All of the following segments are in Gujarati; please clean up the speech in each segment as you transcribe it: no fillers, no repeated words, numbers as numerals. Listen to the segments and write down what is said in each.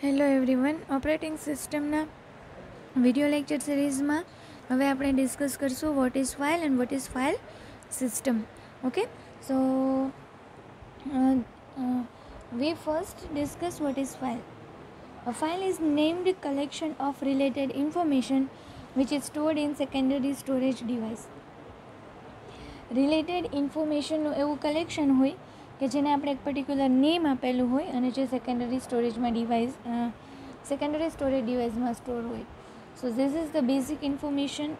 Hello everyone. ઓપરેટિંગ સિસ્ટમના વિડીયો લેક્ચર સિરીઝમાં હવે આપણે ડિસ્કસ કરશું what is file and what is file system. Okay, so we first discuss what is file. A file is named collection of related information which is stored in secondary storage device. Related ઇન્ફોર્મેશનનું એવું કલેક્શન હોય કે જેને આપણે એક પર્ટિક્યુલર નેમ આપેલું હોય અને જે સેકન્ડરી સ્ટોરેજમાં સેકન્ડરી સ્ટોરેજ ડિવાઇસમાં સ્ટોર હોય. સો this is the basic information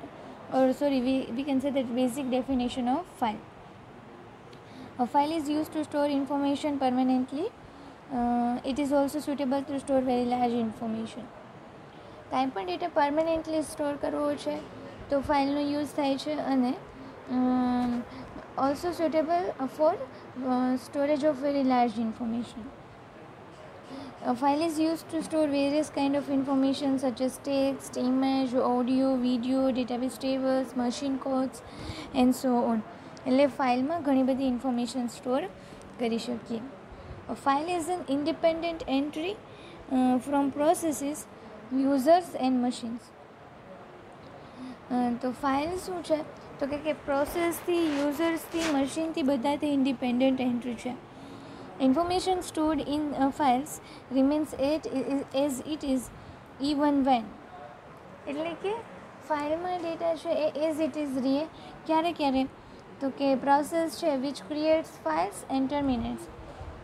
or sorry we can say that basic definition of file. A file is used to store information permanently. It is also suitable to store very large information. કાંઈ પણ ડેટા પરમેનન્ટલી સ્ટોર કરવો છે તો ફાઇલનો યુઝ થાય છે અને also suitable for storage of very large information. A file is used to store various kind of information such as text, image, audio, video, database tables, machine codes and so on. એટલે ફાઇલમાં ઘણી બધી ઇન્ફોર્મેશન સ્ટોર કરી શકીએ. A file is an independent entry from processes, users and machines. તો ફાઇલ શું છે તો કે પ્રોસેસથી, યુઝર્સથી, મશીનથી બધાથી ઇન્ડિપેન્ડન્ટ એન્ટ્રી છે. Information stored in files remains as it is even van. એટલે કે ફાઇલમાં ડેટા છે એ એઝ ઇટ ઇઝ રહે ક્યારે તો કે પ્રોસેસ છે વિચ ક્રિએટ્સ ફાઇલ્સ એન્ડ ટર્મિનેટ્સ.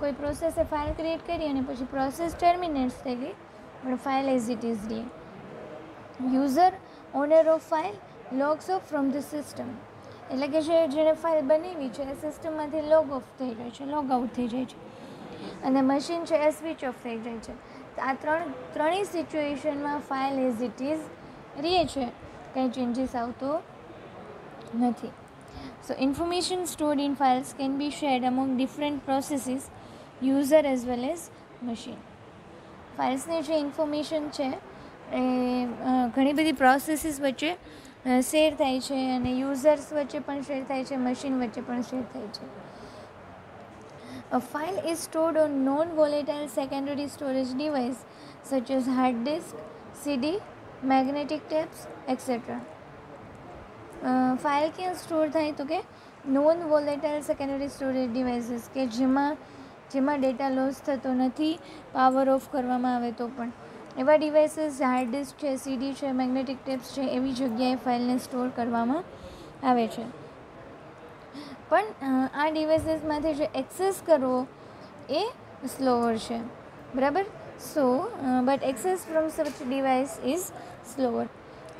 કોઈ પ્રોસેસે ફાઇલ ક્રિએટ કરી અને પછી પ્રોસેસ ટર્મિનેટ્સ થઈ ગઈ પણ ફાઇલ એઝ ઇટ ઇઝ રહે. User honour of file logs of from the system. એટલે કે જેણે ફાઇલ બનાવી છે એ સિસ્ટમમાંથી લોગ ઓફ થઈ જાય છે, લોગ આઉટ થઈ જાય છે અને મશીન છે એ સ્વિચ ઓફ થઈ જાય છે. તો આ ત્રણેય સિચ્યુએશનમાં ફાઇલ એઝ ઇટ ઇઝ રહે છે, કંઈ ચેન્જીસ આવતો નથી. So information stored in files can be shared among different processes, user as well as machine. ફાઇલ્સની જે ઇન્ફોર્મેશન છે એ ઘણી બધી પ્રોસેસીસ વચ્ચે શેર થાય છે અને યુઝર્સ વચ્ચે પણ શેર થાય છે, મશીન વચ્ચે પણ શેર થાય છે. A file is stored on non-volatile secondary storage device such as hard disk, CD, magnetic tapes, etc. File ક્યાં સ્ટોર થાય તો કે non volatile secondary storage devices કે જેમાં ડેટા લોસ થતો નથી, પાવર ઓફ કરવામાં આવે તો પણ એવા ડિવાઇસીસ, હાર્ડ ડિસ્ક છે, સીડી છે, મેગ્નેટિક ટેપ્સ છે, એવી જગ્યાએ ફાઇલને સ્ટોર કરવામાં આવે છે. પણ આ ડિવાઇસીસમાંથી જે એક્સેસ કરવો એ સ્લોવર છે, બરાબર. So but access from such device is slower.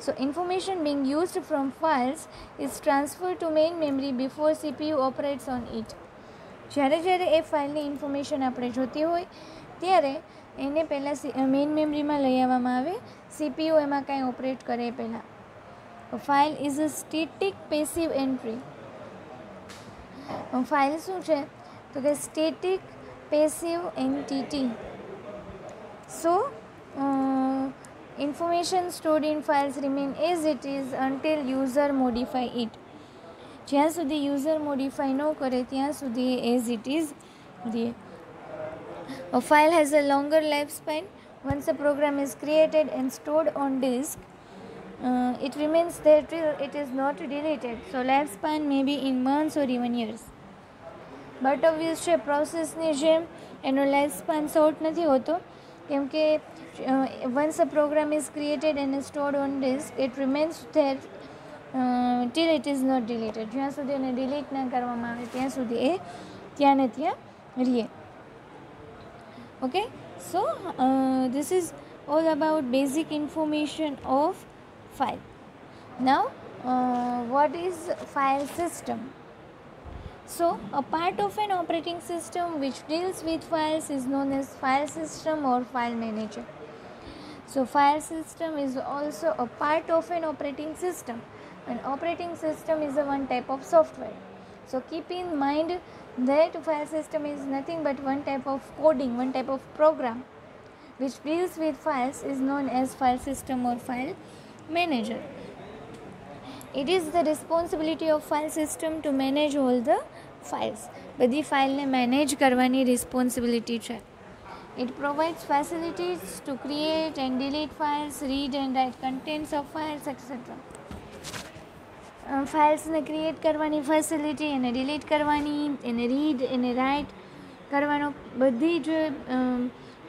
So information being used from files is transferred to main memory before CPU operates on it. જ્યારે એ ફાઇલની ઇન્ફોર્મેશન આપણે જોતી હોય ત્યારે એને પહેલાં મેઇન મેમરીમાં લઈ આવવામાં આવે, CPU એમાં કાંઈ ઓપરેટ કરે પહેલાં. File is a static passive entry. File શું છે તો કે static passive entity. So information stored in files remain as it is until user modify it. જ્યાં સુધી યુઝર મોડિફાઈ ન કરે ત્યાં સુધી એઝ ઇટ ઇઝ રહે. A file has a longer lifespan. Once a program is created and stored on disk, it remains there till it is not deleted. So lifespan may be in months or even years. But obvious છે પ્રોસેસની જેમ એનો લાઈફ શોર્ટ નથી હોતો, કેમ કે once a program is created and is stored on disk, it remains there till it is not deleted. જ્યાં સુધી એને ડિલીટ ના કરવામાં આવે ત્યાં સુધી એ ત્યાં ને ત્યાં રહે. Okay, so this is all about basic information of file. Now what is file system? So a part of an operating system which deals with files is known as file system or file manager. So file system is also a part of an operating system. An operating system is a one type of software. So keep in mind that file system is nothing but one type of coding, one type of program which deals with files is known as file system or file manager. It is the responsibility of file system to manage all the files. બધી ફાઇલને મેનેજ કરવાની રિસ્પોન્સિબિલિટી છે. It provides facilities to create and delete files, read and write contents of files, etc. ફાઇલ્સને ક્રિએટ કરવાની ફેસિલિટી, એને ડિલીટ કરવાની, એને રીડ, એને રાઇટ કરવાનો બધી જ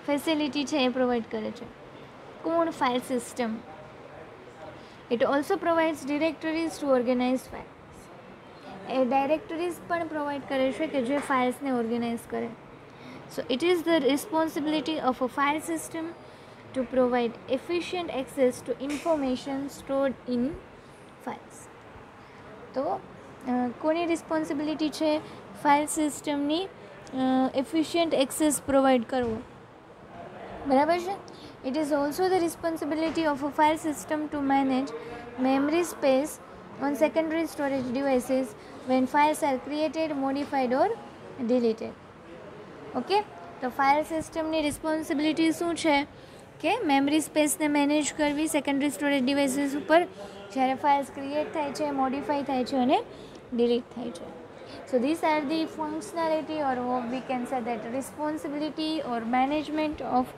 ફેસિલિટી છે એ પ્રોવાઈડ કરે છે કોણ? File system. It also provides directories to organise files. એ ડાયરેક્ટરીઝ પણ પ્રોવાઈડ કરે છે કે જે ફાઇલ્સને ઓર્ગેનાઇઝ કરે. So it is the responsibility of a file system to provide efficient access to information stored in files. તો કોની રિસ્પોન્સિબિલિટી છે? ફાઇલ સિસ્ટમની એફિશિયન્ટ એક્સેસ પ્રોવાઈડ કરવો. બરાબર છે. It is also the responsibility of a file system to manage memory space on secondary storage devices when files are created, modified or deleted. Okay, તો ફાઇલ સિસ્ટમની રિસ્પોન્સિબિલિટી શું છે કે મેમરી સ્પેસને મેનેજ કરવી સેકન્ડરી સ્ટોરેજ ડિવાઇસીસ ઉપર જ્યારે ફાઇલ્સ ક્રિએટ થાય છે, મોડિફાઈ થાય છે અને ડિલીટ થાય છે. So this are the functionality or we can say that responsibility or management of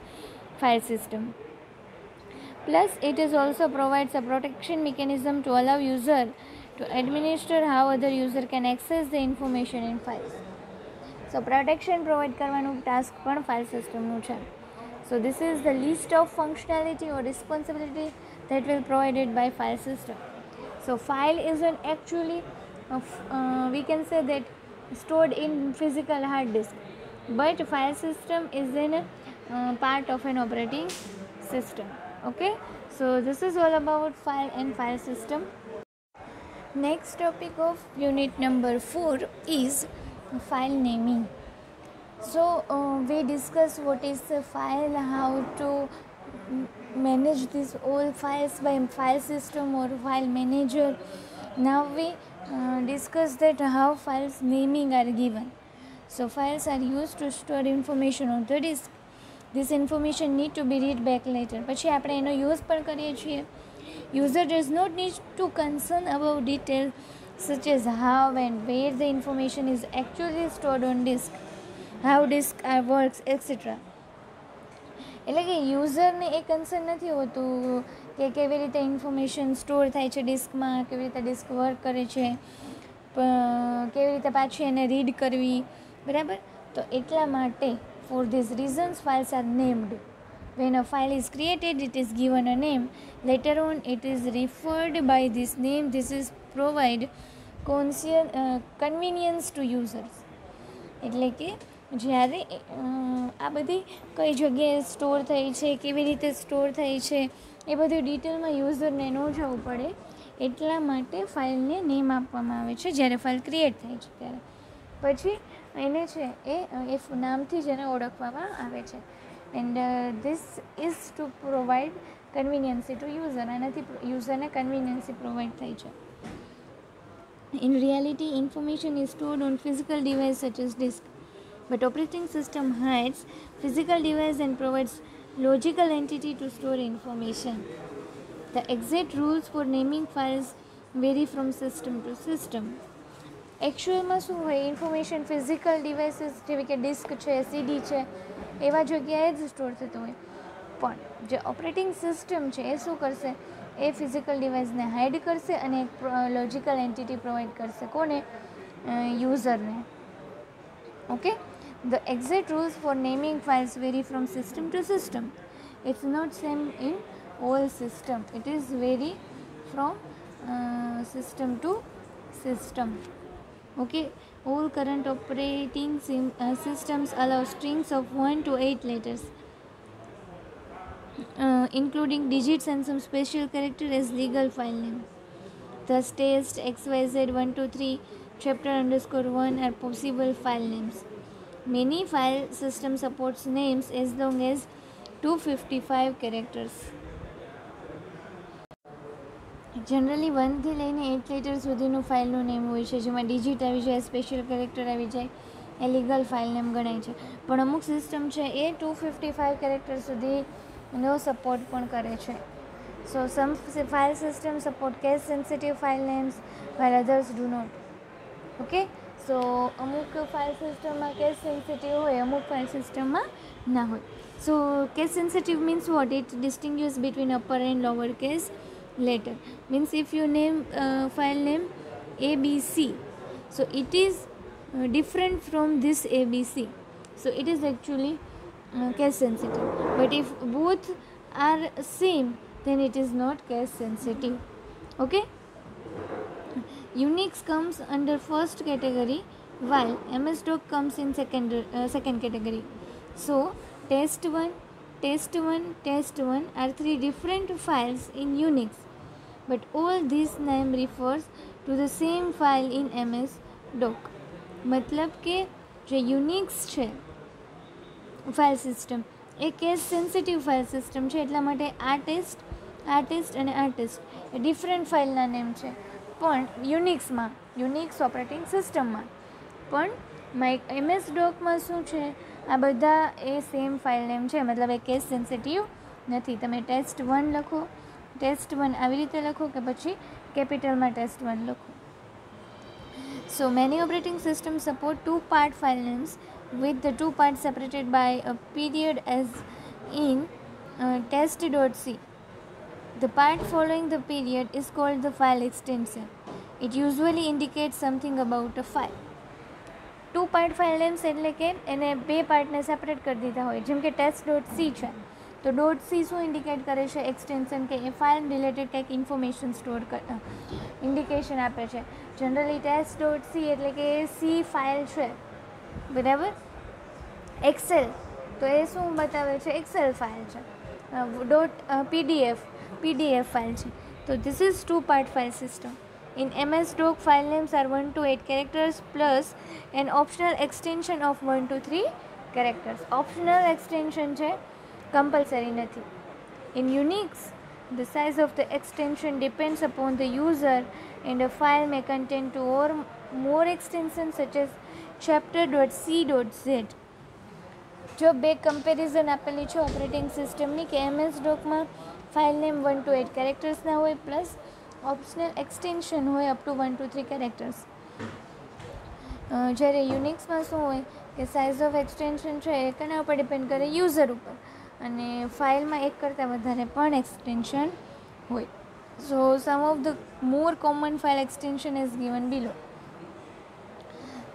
file system. Plus, it is also provides a protection mechanism to allow user to administer how other user can access the information in files. So, protection provide કરવાનું ટાસ્ક પણ ફાઇલ સિસ્ટમનું છે. So, this is the list of functionality or responsibility that will provided by file system. So, file isn't actually we can say that stored in physical hard disk, but file system is in part of an operating system. Okay, so this is all about file and file system. Next topic of unit number 4 is file naming. So we discuss what is the file, how to manage these all files by file system or file manager. Now we discuss that how files naming are given. So files are used to store information on the disk. This information need to be read back later. પછી આપણે એનો યુઝ પણ કરીએ છીએ. User does not need to concern about details such as how and where the information is actually stored on disk, how disk works, etc. એટલે કે યુઝરને એ કન્સર્ન નથી હોતું કે કેવી રીતે ઇન્ફોર્મેશન સ્ટોર થાય છે ડિસ્કમાં, કેવી રીતે ડિસ્ક વર્ક કરે છે, કેવી રીતે પાછી એને રીડ કરવી. બરાબર, તો એટલા માટે for these reasons files are named. When a file is created, it is given a name. Later on, it is referred by this name. This is provide convenience to users. એટલે કે જ્યારે આ બધી કઈ જગ્યાએ સ્ટોર થઈ છે, કેવી રીતે સ્ટોર થઈ છે, એ બધું ડિટેલમાં યુઝરને ન જવું પડે એટલા માટે ફાઇલને નેમ આપવામાં આવે છે જ્યારે ફાઇલ ક્રિએટ થાય છે ત્યારે. પછી એને છે એ નામથી જ એને ઓળખવામાં આવે છે. And this is to provide conveniency to user. આનાથી યુઝરને કન્વિનિયન્સી પ્રોવાઈડ થાય છે. In reality, information is stored on physical device such as disk, but operating system hides physical device and provides logical entity to store information. The exact rules for naming files vary from system to system. એકચ્યુઅલમાં શું હોય, ઇન્ફોર્મેશન ફિઝિકલ ડિવાઇસીસ જેવી કે ડિસ્ક છે, સીડી છે, એવા જગ્યાએ જ સ્ટોર થતું હોય. પણ જે ઓપરેટિંગ સિસ્ટમ છે એ શું કરશે, એ ફિઝિકલ ડિવાઇસને હાઇડ કરશે અને એક લોજિકલ એન્ટિટી પ્રોવાઈડ કરશે. કોને? યુઝરને. Okay, the exact rules for naming files vary from system to system. It's not same in all system. It is vary from system to system. Okay, all current operating systems allow strings of 1 to 8 letters, including digits and some special character as legal file name. Thus, test XYZ 123 chapter _1 are possible file names. Many file system supports names as long as 255 characters. Generally 1થી લઈને 8 લેટર સુધીનું ફાઇલનું નેમ હોય છે, જેમાં ડિજિટ આવી જાય, સ્પેશિયલ કેરેક્ટર આવી જાય, એ લીગલ ફાઇલ નેમ ગણાય છે. પણ અમુક સિસ્ટમ છે એ 255 કેરેક્ટર સુધીનો સપોર્ટ પણ કરે છે. So some file system support case sensitive file names while others do not. Okay, so અમુક ફાઇલ સિસ્ટમમાં કેસ સેન્સિટિવ હોય, અમુક ફાઇલ સિસ્ટમમાં ના હોય. So case sensitive means what? It distinguishes between upper and lower case letter. Means if you name file name ABC, so it is different from this ABC, so it is actually case sensitive. But if both are same, then it is not case sensitive. Okay. Unix comes under first category, while MS-DOC comes in second category. So test1, test1, test1 are three different files in Unix, but all this name refers to the same file in MS-DOC. मतलब કે જે યુનિક્સ છે ફાઇલ સિસ્ટમ એ કેસ સેન્સિટિવ ફાઇલ સિસ્ટમ છે, એટલા માટે આ ટેસ્ટ અને આ ટેસ્ટ એ ડિફરન્ટ ફાઇલના નેમ છે. પણ યુનિક્સ ઓપરેટિંગ સિસ્ટમમાં પણ MS-DOCમાં શું છે, આ બધા એ સેમ ફાઇલ નેમ છે, મતલબ એ કેસ સેન્સિટિવ નથી. તમે test1 લખો, test1 આવી રીતે લખો કે પછી કેપિટલમાં test1 લખો. So many operating systems support two-part file names with the two parts separated by a period, as in test.c. The part following the period is called the file extension. It usually indicates something about a file. Two-part file names એટલે કે એને બે પાર્ટને સેપરેટ કરી દીધા હોય. જેમ કે test.c છે, તો .c શું ઇન્ડિકેટ કરે છે? એક્સટેન્શન, કે એ ફાઇલ રિલેટેડ કંઈક ઇન્ફોર્મેશન સ્ટોર ઇન્ડિકેશન આપે છે. જનરલી test.c એટલે કે સી ફાઇલ છે, બરાબર. એક્સેલ, તો એ શું બતાવે છે? એક્સેલ ફાઇલ છે. પીડીએફ ફાઇલ છે. તો this is two part file system. In MS-DOC, file names are 1 to 8 characters plus an optional extension of 1 to 3 characters. Optional extension છે, compulsory નથી. In Unix, the size of the extension depends upon the user, and a file may contain 2 or more extensions such as chapter.c.z. જો બે કમ્પેરિઝન આપેલી છે ઓપરેટિંગ સિસ્ટમની કે MS-DOCમાં ફાઇલ નેમ 1 to 8 કેરેક્ટર્સના હોય પ્લસ ઓપ્શનલ એક્સટેન્શન હોય અપ ટુ 1 to 3 કેરેક્ટર્સ. જ્યારે યુનિક્સમાં શું હોય કે સાઇઝ ઓફ એક્સટેન્શન છે એ કના ઉપર ડિપેન્ડ કરે? યુઝર ઉપર, અને ફાઇલમાં એક કરતાં વધારે પણ એક્સટેન્શન હોય. So some of the more common file extension is given below.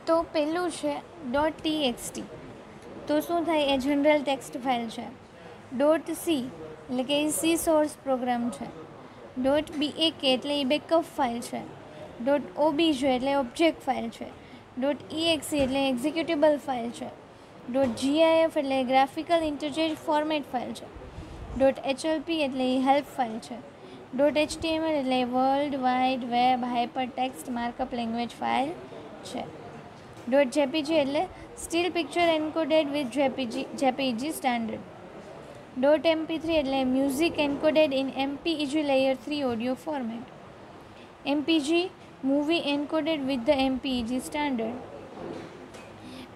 તો પહેલું છે .txt. તો શું થાય? એ જનરલ ટેક્સ્ટ ફાઇલ છે. .c એટલે કે એ સી સોર્સ પ્રોગ્રામ છે. .bak એટલે એ બેકઅપ ફાઇલ છે. .obj એટલે ઓબ્જેક્ટ ફાઇલ છે. .exe એટલે એક્ઝિક્યુટેબલ ફાઇલ છે. .gif એટલે ગ્રાફિકલ ઇન્ટરચેન્જ ફોર્મેટ ફાઇલ છે. .hlp એટલે હેલ્પ ફાઇલ છે. .html એટલે world wide web hyper text markup language file છે. .jpg એટલે still picture encoded with jpeg standard. .mp3 એટલે music encoded in MPEG layer 3 audio format. MPG movie encoded with the MPEG standard.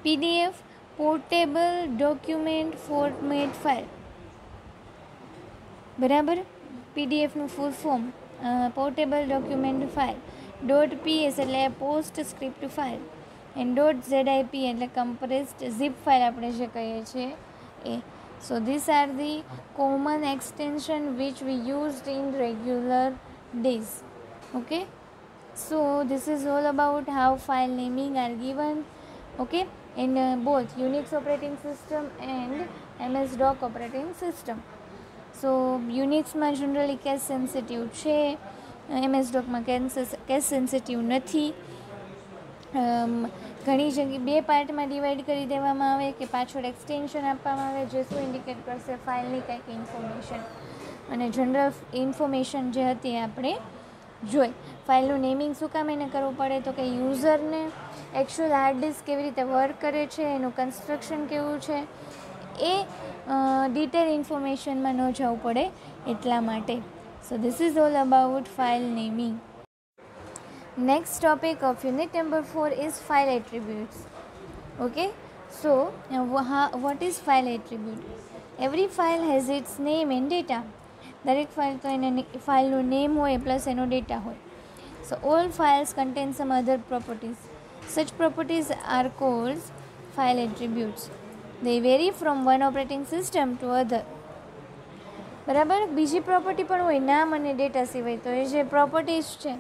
PDF portable document format file, બરાબર. પીડીએફનું full form portable document file. .ps એટલે post script file. And .zip એટલે કમ્પ્રેસ્ડ ઝીપ ફાઇલ આપણે જે કહીએ છીએ એ. So these are the common extension which we used in regular days. Okay, so this is all about how file naming are given, okay, in both Unix operating system and MS-DOC operating system. So Unix માં generally case sensitive છે, MS-DOCમાં case sensitive નથી. ઘણી જગ્યાએ બે પાર્ટમાં ડિવાઈડ કરી દેવામાં આવે કે પાછળ એક્સટેન્શન આપવામાં આવે જે શું ઇન્ડિકેટ કરશે? ફાઇલની કંઈક ઇન્ફોર્મેશન. અને જનરલ ઇન્ફોર્મેશન જે હતી આપણે જોઈ. ફાઇલનું નેમિંગ શું કામ એને કરવું પડે? તો કે યુઝરને એકચ્યુઅલ હાર્ડ ડિસ્ક કેવી રીતે વર્ક કરે છે, એનું કન્સ્ટ્રક્શન કેવું છે, એ ડિટેલ ઇન્ફોર્મેશનમાં ન જવું પડે એટલા માટે. સો this is all about file naming. Next topic of unit number 4 is file attributes. Okay, so what is file attribute? Every file has its name and data. દરેક ફાઇલ તો એને ફાઇલનું નેમ હોય પ્લસ એનો ડેટા હોય. So all files contain some other properties. Such properties are called file attributes. they vary from one operating system to other. બરાબર. બીજી પ્રોપર્ટી પણ હોય નામ અને ડેટા સિવાય. તો એ જે પ્રોપર્ટીઝ છે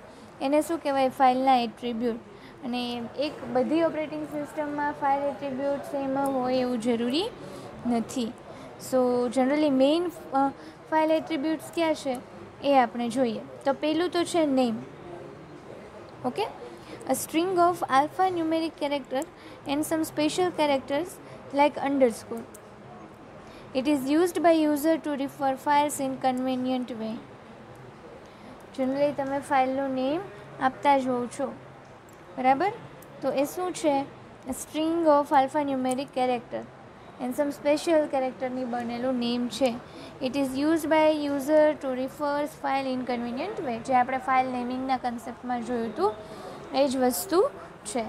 એને શું કહેવાય? ફાઇલના એટ્રીબ્યુટ. અને એક બધી ઓપરેટિંગ સિસ્ટમમાં ફાઇલ એટ્રીબ્યુટ સેમ હોય એવું જરૂરી નથી. સો જનરલી મેઇન ફાઇલ એટ્રીબ્યુટ્સ ક્યાં છે એ આપણે જોઈએ. તો પહેલું તો છે name. Okay, a string of alphanumeric character and some special characters like underscore. It is used by user to refer files in convenient way. Generally તમે ફાઇલનું નેમ આપતા જ હોવ છો, બરાબર. તો એ શું છે? String of alphanumeric character and some special કેરેક્ટરની બનેલું નેમ છે. It is use by user to refers file in convenient way. જે આપણે ફાઇલ નેમિંગના કન્સેપ્ટમાં જોયું હતું એ જ વસ્તુ છે.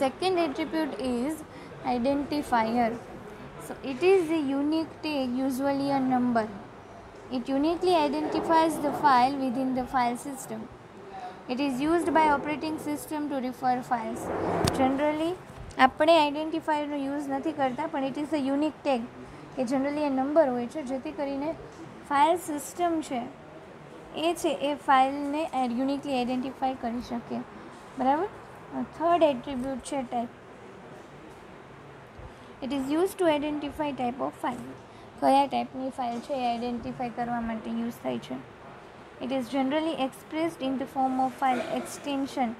Second attribute is identifier. So it is a unique tag, usually a number. It uniquely identifies the file within the file system. It is used by operating system to refer files. Generally આપણે આઈડેન્ટિફાયરનો યુઝ નથી કરતા, પણ it is a unique tag કે જનરલી એ નંબર હોય છે જેથી કરીને ફાઇલ સિસ્ટમ છે એ ફાઇલને યુનિકલી આઈડેન્ટિફાય કરી શકે, બરાબર. થર્ડ એટ્રીબ્યુટ છે type. It is use to identify type of file. કયા ટાઈપની ફાઇલ છે એ આઈડેન્ટિફાય કરવા માટે યુઝ થાય છે. It is generally expressed in the form of file extension.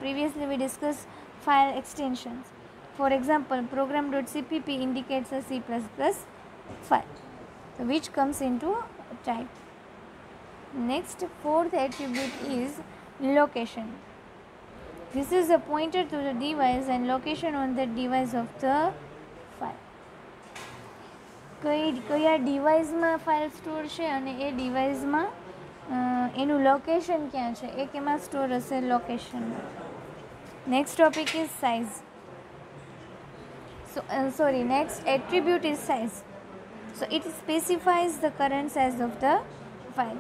Previously we discuss file extensions. For example, program.cpp indicates a C++ file, which comes into type. Next, fourth attribute is location. This is a pointer to the device and location on the device of the file. કયા ડિવાઇસમાં ફાઇલ સ્ટોર છે અને એ ડિવાઇસમાં એનું લોકેશન ક્યાં છે એ કેમાં સ્ટોર હશે? લોકેશનમાં. Next topic is size. Next attribute is size. So it specifies the current size of the file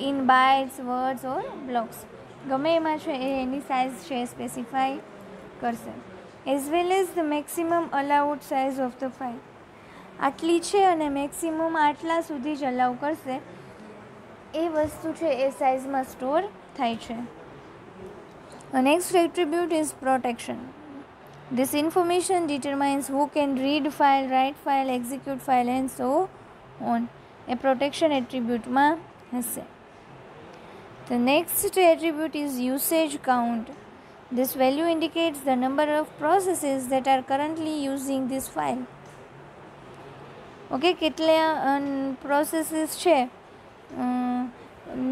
in bytes, words or blocks. ગમે એમાં છે એની સાઇઝ છે સ્પેસિફાઈ કરશે. As well as the maximum allowed size of the file. આટલી છે અને મેક્સિમમ આટલા સુધી જ અલાઉ કરશે એ વસ્તુ છે એ સાઇઝમાં સ્ટોર થાય છે. The next attribute is protection. This information determines who can read file, write file, execute file and so on. A protection attribute માં હશે. The next attribute is usage count. This value indicates the number of processes that are currently using this file. Okay, કેટલા processes છે?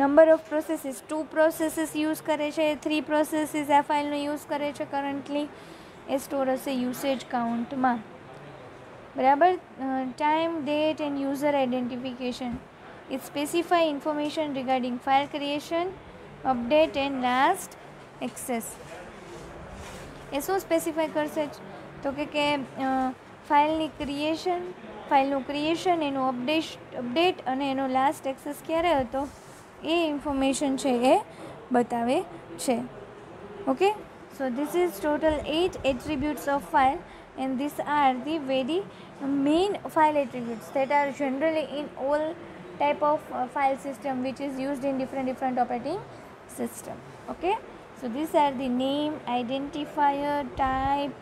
Number of processes 2 processes use કરે છે, 3 પ્રોસેસીસ આ ફાઇલનો યુઝ કરે છે કરન્ટલી, એ સ્ટોર હશે યુસેજ કાઉન્ટમાં, બરાબર. Time, date and user identification. It specify information regarding file creation, update and last access. એ શું સ્પેસિફાય કરશે? તો કે ફાઇલનું ક્રિએશન, એનું અપડેટ અને એનો લાસ્ટ એક્સેસ ક્યારે હતો એ ઇન્ફોર્મેશન છે એ બતાવે છે. Okay, so this is total 8 attributes of file and these are the very main file attributes that are generally in all type of file system which is used in different operating system. Okay, so these are the name, identifier, type,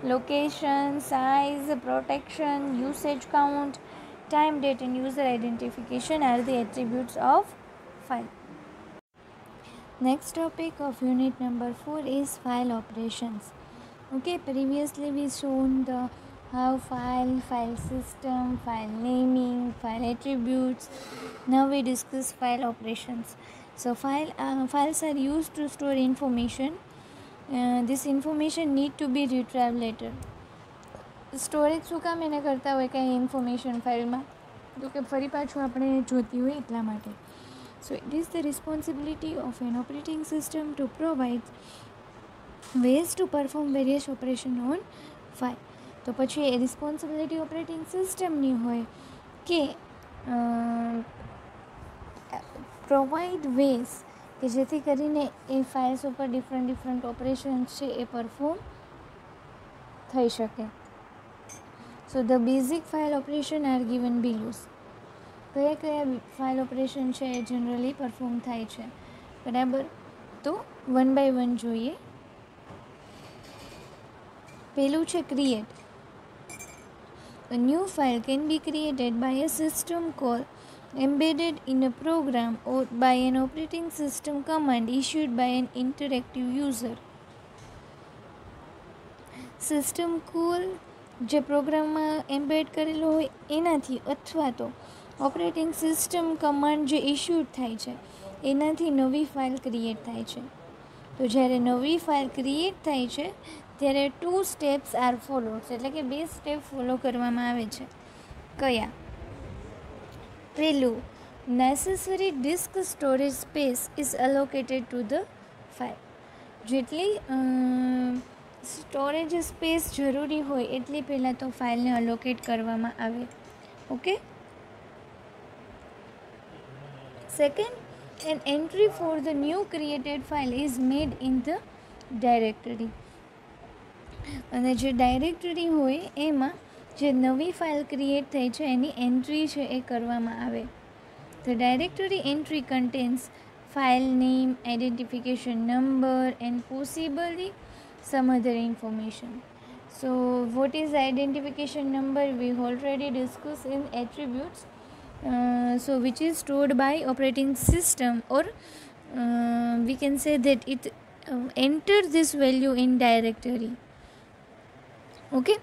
location, size, protection, usage count, time, date and user identification are the attributes of file. Next topic of unit number 4 is file operations. Okay, previously we shown the how file system, file naming, file attributes. Now we discuss file operations. So files are used to store information. This information need to be retrieved later. Storage શું કામ એને કરતા હોય કંઈ ઇન્ફોર્મેશન ફાઇલમાં? તો કે ફરી પાછું આપણે જોતી હોય એટલા માટે. So it is the responsibility of an operating system to provide ways to perform various operation on file. તો પછી એ રિસ્પોન્સિબિલિટી ઓપરેટિંગ સિસ્ટમની હોય કે પ્રોવાઈડ વેઝ કે જેથી કરીને એ ફાઇલ્સ ઉપર ડિફરન્ટ ઓપરેશન છે એ પરફોર્મ થઈ શકે. So the basic file operation are given below. કયા કયા ફાઇલ ઓપરેશન છે એ જનરલી પરફોર્મ થાય છે, બરાબર? તો વન બાય વન જોઈએ. પહેલું છે create. A new file can be created by a system call embedded in a program or by an operating system command issued by an interactive user. System call જે પ્રોગ્રામમાં એમ્બેડ કરેલો હોય એનાથી અથવા તો ઓપરેટિંગ સિસ્ટમ કમાન્ડ જે ઇશ્યુડ થાય છે એનાથી નવી ફાઇલ ક્રિએટ થાય છે. તો જ્યારે નવી ફાઇલ ક્રિએટ થાય છે ત્યારે 2 સ્ટેપ્સ આર ફોલોડ, એટલે કે 2 સ્ટેપ ફોલો કરવામાં આવે છે. કયા? પહેલું, necessary disk storage space is allocated to the file. જેટલી સ્ટોરેજ સ્પેસ જરૂરી હોય એટલી પહેલાં તો ફાઇલને અલોકેટ કરવામાં આવે. Okay. Second, an entry for the new created file is made in the directory. અને જે ડાયરેક્ટરી હોય એમાં જે નવી ફાઇલ ક્રિએટ થઈ છે એની એન્ટ્રી છે એ કરવામાં આવે. The directory entry contains file name, identification number and possibly some other information. So what is identification number? We already discussed in attributes. So which is stored by operating system, or we can say that it enters this value in directory. Okay,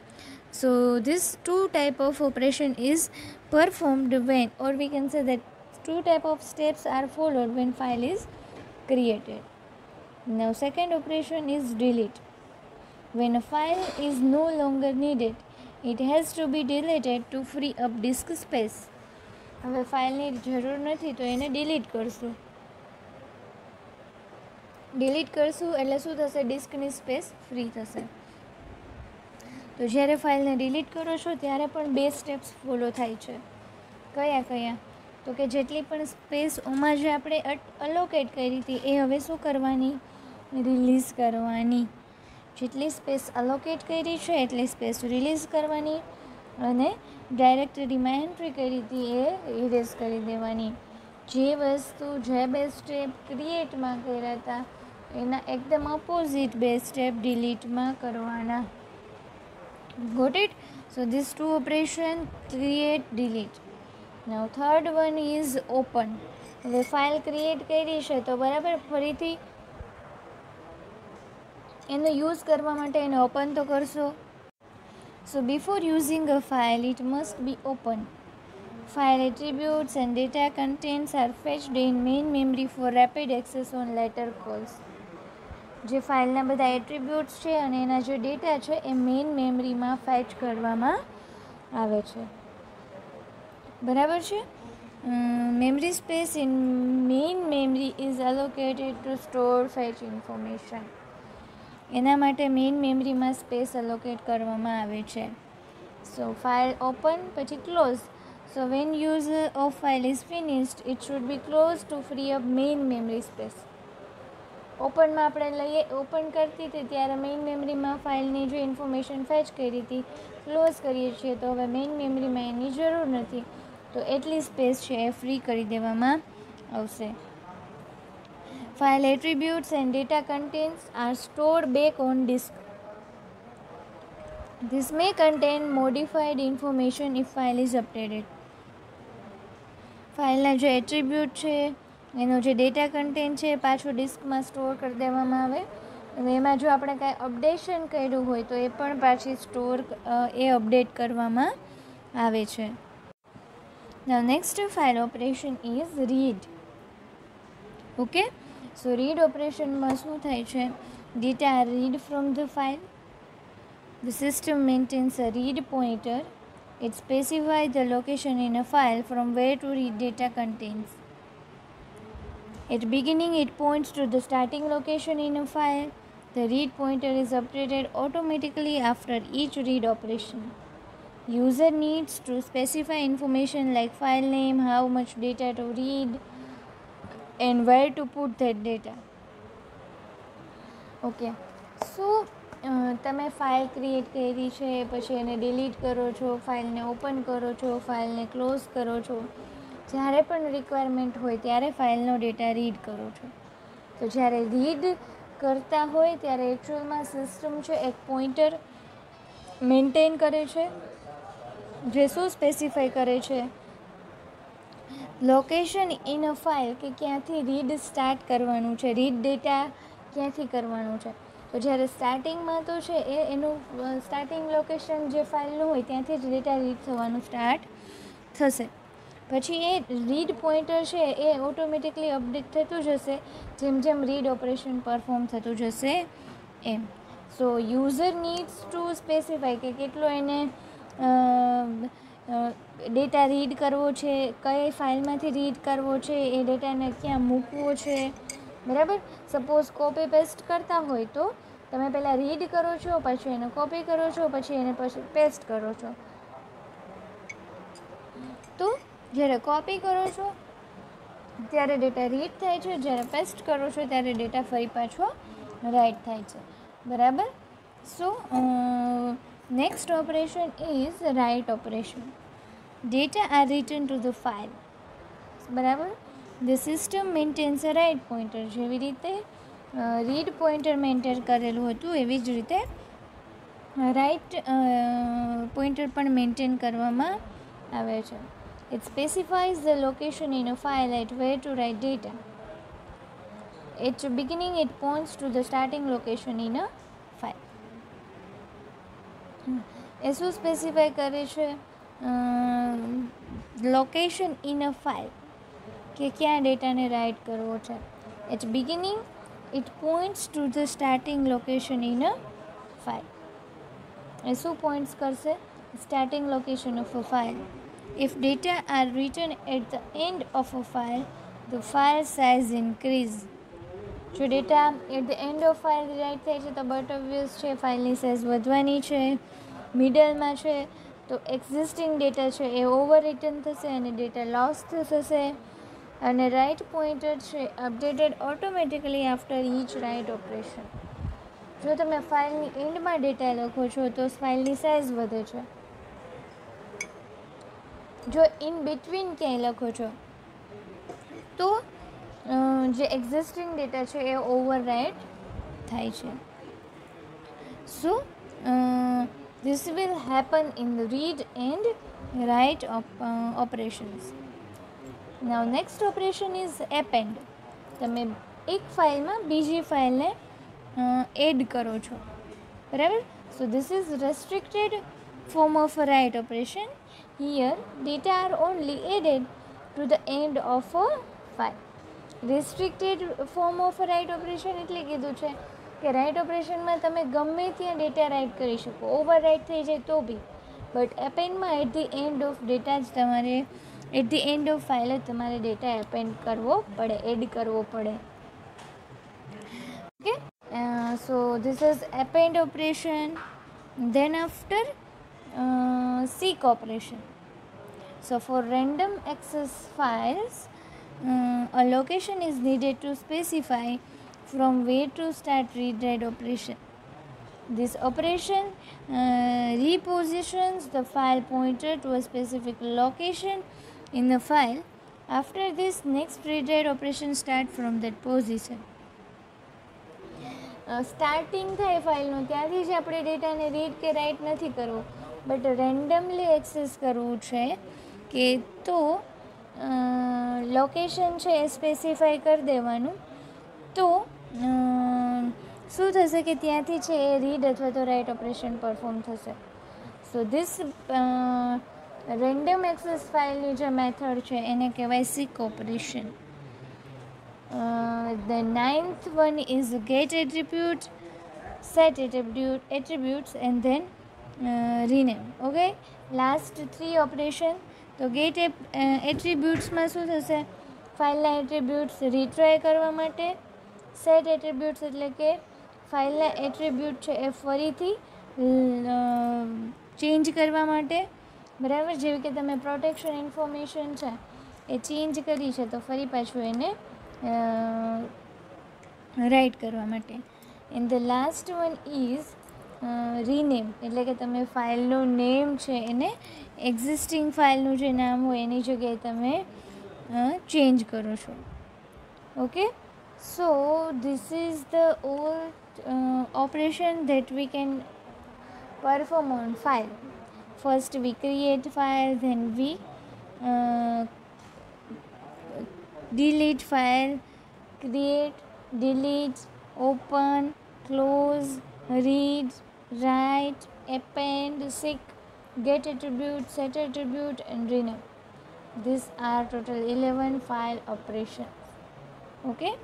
so this 2 type of operation is performed when, or we can say that 2 type of steps are followed when file is created. Now second operation is delete. When a file is no longer needed, it has to be deleted to free up disk space. હવે ફાઇલની જરૂર નથી તો એને ડિલીટ કરશું. ડિલીટ કરશું એટલે શું થશે? ડિસ્કની સ્પેસ ફ્રી થશે. તો જ્યારે ફાઇલને ડિલીટ કરો છો ત્યારે પણ 2 સ્ટેપ્સ ફોલો થાય છે. કયા કયા? તો કે જેટલી પણ સ્પેસ ઓમાં જે આપણે અલોકેટ કરી હતી એ હવે શું કરવાની? રિલીઝ કરવાની. જેટલી સ્પેસ અલોકેટ કરી છે એટલી સ્પેસ રિલીઝ કરવાની અને ડાયરેક્ટરીમાં એન્ટ્રી કરી હતી એ ઇરેઝ કરી દેવાની. જે વસ્તુ જે 2 સ્ટેપ ક્રિએટમાં કર્યા હતા એના એકદમ અપોઝિટ 2 સ્ટેપ ડિલીટમાં કરવાના. Got it? So this 2 operation, create, delete. Now third one is open. હવે ફાઇલ ક્રિએટ કરી છે તો બરાબર ફરીથી એનો યુઝ કરવા માટે એને ઓપન તો કરશો. So before using a file, it must be open. File attributes and data contents are fetched in main memory for rapid access on later calls. જે ફાઇલના બધા એટ્રીબ્યુટ્સ છે અને એના જે ડેટા છે એ મેઇન મેમરીમાં ફેચ કરવામાં આવે છે. બરાબર છે? Memory space in main memory is allocated to store fetch information. એના માટે મેઇન મેમરીમાં સ્પેસ અલોકેટ કરવામાં આવે છે. સો ફાઇલ ઓપન પછી close. So when use of file is finished it should be close to free up main memory space. ઓપનમાં આપણે લઈએ, ઓપન કરતી હતી ત્યારે મેઇન મેમરીમાં ફાઇલની જે ઇન્ફોર્મેશન ફેચ કરી હતી ક્લોઝ કરીએ છીએ તો હવે મેઇન મેમરીમાં એની જરૂર નથી તો એટલી સ્પેસ છે એ ફ્રી કરી દેવામાં આવશે. File attributes and data contents are stored back on disk. This may contain modified information if file is updated. ફાઇલના જે એટ્રીબ્યુટ છે એનો જે ડેટા કન્ટેન્ટ છે પાછું ડિસ્કમાં સ્ટોર કરી દેવામાં આવે. હવે એમાં જો આપણે કાંઈ અપડેશન કર્યું હોય તો એ પણ પાછી સ્ટોર અપડેટ કરવામાં આવે છે. Now next file operation is read. Okay, so read ઓપરેશનમાં શું થાય છે? Data are read from the file. The system maintains a read pointer. It specifies the location in a file from where to read data contents. At beginning, it points to the starting location in a file. The read pointer is updated automatically after each read operation. User needs to specify information like file name, how much data to read, and where to put that data. Okay, so તમે ફાઇલ ક્રિએટ કરી છે, પછી એને ડિલીટ કરો છો, ફાઇલને ઓપન કરો છો, ફાઇલને ક્લોઝ કરો છો, જ્યારે પણ રિક્વાયરમેન્ટ હોય ત્યારે ફાઇલનો ડેટા રીડ કરો છો. તો જ્યારે રીડ કરતા હોય ત્યારે એકચ્યુઅલમાં સિસ્ટમ છે એક પોઇન્ટર મેન્ટેન કરે છે, જે શું સ્પેસિફાઈ કરે છે, લોકેશન ઇન અ ફાઇલ, કે ક્યાંથી રીડ સ્ટાર્ટ કરવાનું છે, રીડ ડેટા ક્યાંથી કરવાનું છે. તો જ્યારે સ્ટાર્ટિંગમાં તો છે એનું સ્ટાર્ટિંગ લોકેશન જે ફાઇલનું હોય ત્યાંથી જ ડેટા રીડ થવાનું સ્ટાર્ટ થશે. પછી એ રીડ પોઇન્ટર છે એ ઓટોમેટિકલી અપડેટ થતું જશે જેમ જેમ રીડ ઓપરેશન પરફોર્મ થતું જશે એમ. સો યુઝર નીડ્સ ટુ સ્પેસિફાઈ કે કેટલો એને ડેટા રીડ કરવો છે, કઈ ફાઇલમાંથી રીડ કરવો છે, એ ડેટાને ક્યાં મૂકવો છે, બરાબર. સપોઝ કોપી પેસ્ટ કરતા હોય તો તમે પહેલાં રીડ કરો છો, પછી એને કોપી કરો છો, પછી એને પછી પેસ્ટ કરો છો. તો જ્યારે કોપી કરો છો ત્યારે ડેટા રીડ થાય છે, જ્યારે પેસ્ટ કરો છો ત્યારે ડેટા ફરી પાછો રાઇટ થાય છે, બરાબર. So next operation is write operation. Data are written to the file, બરાબર. The system maintains a write pointer. જેવી રીતે રીડ પોઇન્ટર મેન્ટેન કરેલું હતું એવી જ રીતે રાઇટ પોઇન્ટર પણ મેન્ટેન કરવામાં આવે છે. It specifies the location in a file at where to write data. At the beginning it points to the starting location in a file. એ શું સ્પેસિફાય કરે છે? લોકેશન ઇન અ ફાઇલ, કે ક્યાં ડેટાને રાઇટ કરવો છે. At beginning it points to the starting location in a file. એ શું પોઇન્ટ્સ કરશે? Starting location of a file. If data are written at the end of a file, the file size increase. જો data at the end of file write થાય છે તો બટ ઓબ્વિયસ છે ફાઇલની સાઇઝ વધવાની છે. મિડલમાં છે તો એક્ઝિસ્ટિંગ ડેટા છે એ ઓવર રિટર્ન થશે અને ડેટા લોસ થશે. અને રાઇટ પોઇન્ટર છે updated automatically after each write operation. જો તમે ફાઇલની એન્ડમાં ડેટા લખો છો તો ફાઇલની સાઇઝ વધે છે. જો ઇન બિટવીન ક્યાંય લખો છો તો જે એક્ઝિસ્ટિંગ ડેટા છે એ ઓવર રાઇટ થાય છે. સો this will happen in the read and write operations. Now next operation is append. તમે એક ફાઇલમાં બીજી ફાઇલને એડ કરો છો, બરાબર. સો this is restricted form of a write operation. Here data are only added to the end of a file. Restricted form of a write operation એટલે કીધું છે કે રાઇટ ઓપરેશનમાં તમે ગમે ત્યાં ડેટા રાઇટ કરી શકો, ઓવર રાઇટ થઈ જાય તો બી. બટ એપેન્ડમાં at the end of data જ તમારે at the end of file જ તમારે ડેટા એપેન્ડ કરવો પડે, એડ કરવો પડે. Okay, so this is append operation. Then after seek operation. So for random access files, a location is needed to specify from where to start read-write operation. This operation repositions the file pointer to a specific location in the file. After this, next read-write operation start from that position. Starting થાય ફાઇલનું ત્યાંથી જ આપણે ડેટાને રીડ કે રાઇટ નથી કરવું, બટ રેન્ડમલી એક્સેસ કરવું છે કે તો લોકેશન છે એ સ્પેસિફાઈ કરી દેવાનું. તો શું થશે કે ત્યાંથી છે એ રીડ અથવા તો રાઇટ ઓપરેશન પરફોર્મ થશે. સો ધીસ રેન્ડમ એક્સેસ ફાઇલની જે મેથડ છે એને કહેવાય સીક operation. The ninth one is get attribute, set attributes and then rename. Okay, last three operation. તો get attributesમાં શું થશે? ફાઇલના એટ્રીબ્યુટ્સ રિટ્રાય કરવા માટે. સેટ એટ્રીબ્યુટ્સ એટલે કે ફાઇલના એટ્રીબ્યુટ છે એ ફરીથી ચેન્જ કરવા માટે, બરાબર. જેવી કે તમે પ્રોટેક્શન ઇન્ફોર્મેશન છે એ ચેન્જ કરી છે તો ફરી પાછું એને રાઇટ કરવા માટે. And the last one is rename એટલે કે તમે ફાઇલનું નેમ છે એને એક્ઝિસ્ટિંગ ફાઇલનું જે નામ હોય એની જગ્યાએ તમે ચેન્જ કરો છો. Okay, so this is the all operation that we can perform on file. First we create file, then we uh, delete file, create, delete, open, close, read, write, append, seek, get attribute, set attribute and rename. These are total 11 file operations. Okay.